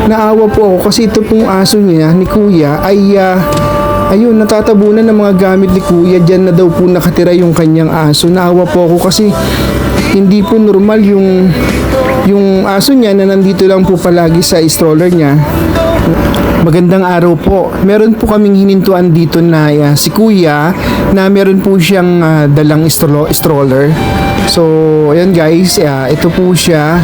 naawa po ako kasi ito pong aso niya ni kuya ay ayun, natatabunan ng mga gamit ni kuya. Diyan na daw po nakatira yung kanyang aso. Naawa po ako kasi hindi po normal yung aso niya na nandito lang po palagi sa stroller niya. Magandang araw po. Meron po kaming hinintuan dito na si kuya na meron po siyang dalang stroller. So, ayan guys, ito po siya.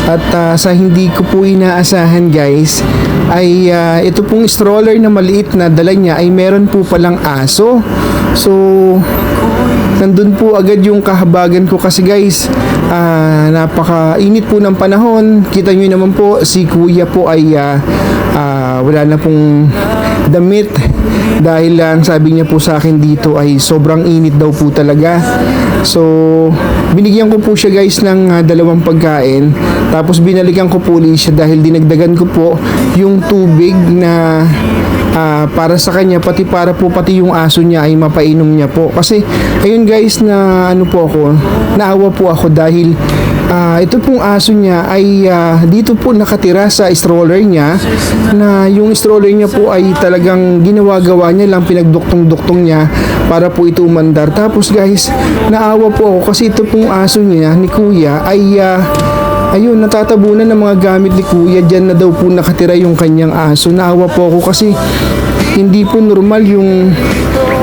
At sa hindi ko po inaasahan guys, ay ito pong stroller na maliit na dala niya ay meron po palang aso. So, nandun po agad yung kahabagan ko kasi guys, napaka-init po ng panahon. Kita nyo naman po, si kuya po ay wala na pong damit dahil lang sabi niya po sa akin dito ay sobrang init daw po talaga. So binigyan ko po siya guys ng dalawang pagkain, tapos binalikan ko po ulit siya dahil dinagdagan ko po yung tubig na para sa kanya, pati yung aso niya ay mapainom niya po. Kasi ayun guys, na ano po ako, naawa po ako dahil ito pong aso niya ay dito po nakatira sa stroller niya, na yung stroller niya po ay talagang ginawa-gawa niya lang, pinagduktong-duktong niya para po ito umandar. Tapos guys, naawa po ako kasi ito pong aso niya ni kuya ay ayun, natatabunan ng mga gamit ni kuya. Diyan na daw po nakatira yung kanyang aso. Naawa po ako kasi hindi po normal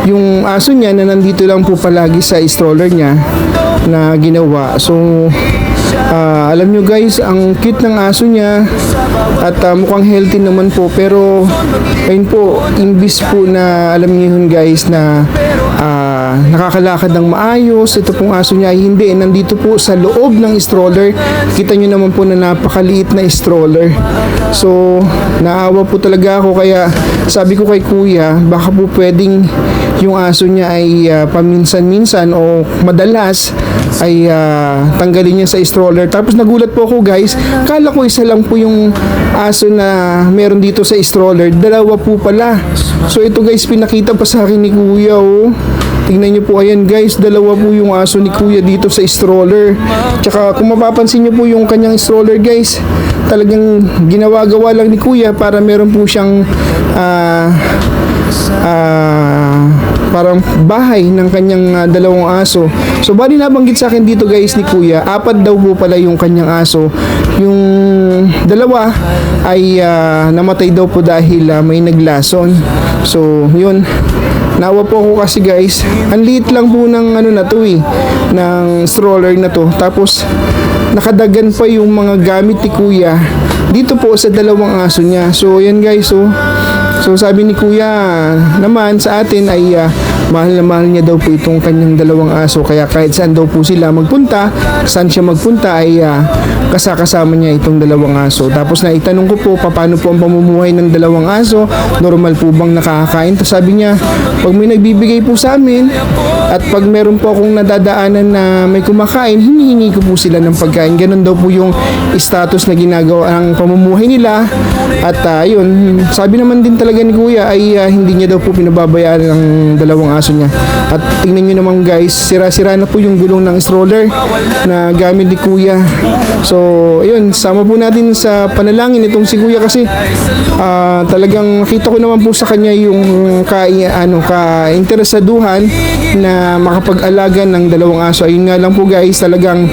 yung aso niya na nandito lang po palagi sa stroller niya na ginawa. So alam nyo guys, ang cute ng aso niya at mukhang healthy naman po, pero ayun po, imbis po na alam niyo yun guys na nakakalakad ng maayos, ito pong aso niya ay hindi, nandito po sa loob ng stroller. Kita nyo naman po na napakaliit na stroller. So naawa po talaga ako, kaya sabi ko kay kuya, baka po pwedeng yung aso niya ay paminsan-minsan o madalas ay tanggalin niya sa stroller. Tapos nagulat po ako guys, kala ko isa lang po yung aso na meron dito sa stroller, dalawa po pala. So ito guys, pinakita pa sa akin ni kuya, oh. Tingnan nyo po, ayan guys, dalawa po yung aso ni kuya dito sa stroller. Tsaka kung mapapansin nyo po yung kanyang stroller guys, talagang ginawa-gawa lang ni kuya para meron po siyang parang bahay ng kanyang dalawang aso. So bali nabanggit sa akin dito guys ni kuya, 4 daw po pala yung kanyang aso. Yung dalawa ay namatay daw po dahil may naglason. So yun, nawa po ako kasi guys, ang liit lang po ng ano na to ng stroller na to. Tapos nakadagan pa yung mga gamit ni kuya dito po sa dalawang aso niya. So yan guys, so sabi ni kuya naman sa atin ay mahal na mahal niya daw po itong kanyang dalawang aso, kaya kahit saan daw po sila magpunta, saan siya magpunta ay kasama niya itong dalawang aso. Tapos naitanong ko po, paano po ang pamumuhay ng dalawang aso, normal po bang nakakakain? Tapos sabi niya, pag may nagbibigay po sa amin at pag meron po akong nadadaanan na may kumakain, hinihingi ko po sila ng pagkain. Ganun daw po yung status na ginagawa ang pamumuhay nila. At yun, sabi naman din talaga ni kuya ay hindi niya daw po pinababayaan ng dalawang aso niya. At tingnan nyo naman guys, sira-sira na po yung gulong ng stroller na gamit ni kuya. So ayun, sama po natin sa panalangin itong si kuya kasi talagang nakita ko naman po sa kanya yung kainteresaduhan na makapag-alaga ng dalawang aso. Ayun nga lang po guys, talagang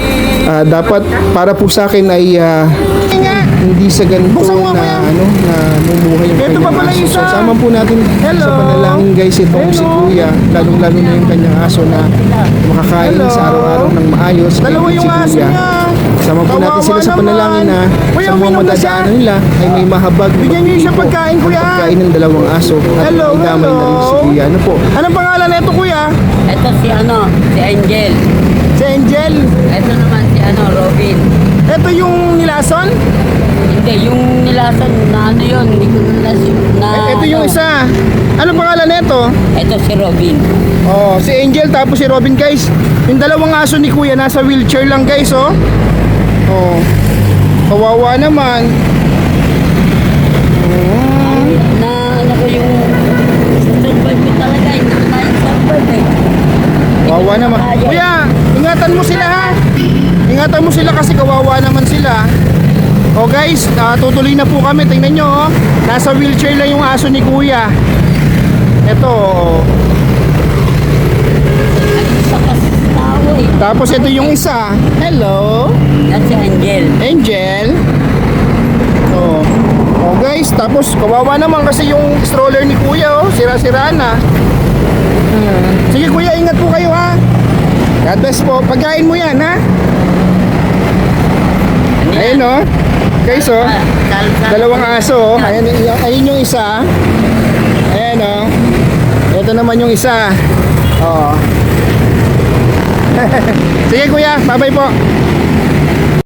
dapat para po sa akin ay hindi sa ganito na mumuhay yung kanyang aso. So sama po natin sa panalangin guys itong si kuya, lalong-lalo na yung kanyang aso na makakain sa araw-araw ng maayos. Dalawa yung aso niya. Sama po natin sila sa panalangin na sa mga madadaanan nila ay may mahabag pagkain ng dalawang aso at idamay na rin si kuya. Ano po? Anong pangalan nito kuya? Ito si Angel. Si Angel. Ito naman si Robin. Ito yung nilason? Hindi, yung nilason na yun, hindi ko na Ito yung isa. Anong pangalan nito? Ito si Robin. Oh, si Angel tapos si Robin guys. Yung dalawang aso ni kuya nasa wheelchair lang guys, oh. Oh. Kawawa naman. Na ko yung survive ko talaga, hindi ko na yung survive Kawawa naman. Kuya, ingatan mo sila ha. Ingatan mo sila kasi kawawa naman sila. Okay? guys, tutuloy na po kami. Tingnan nyo, oh. Nasa wheelchair lang yung aso ni kuya. Ito, oh. Sa tao eh. Tapos ito yung isa. Hello, At si Angel. Angel. Oh. Oh guys, tapos kawawa naman kasi yung stroller ni kuya, oh. Sira-sira na. Sige kuya, ingat po kayo ha. God bless po. Pagkain mo yan ha. Ayun oh. Guys oh. Dalawang aso oh. Ayun yung isa. Ayan oh. Ito naman yung isa. Oh. Sige kuya, bye bye po.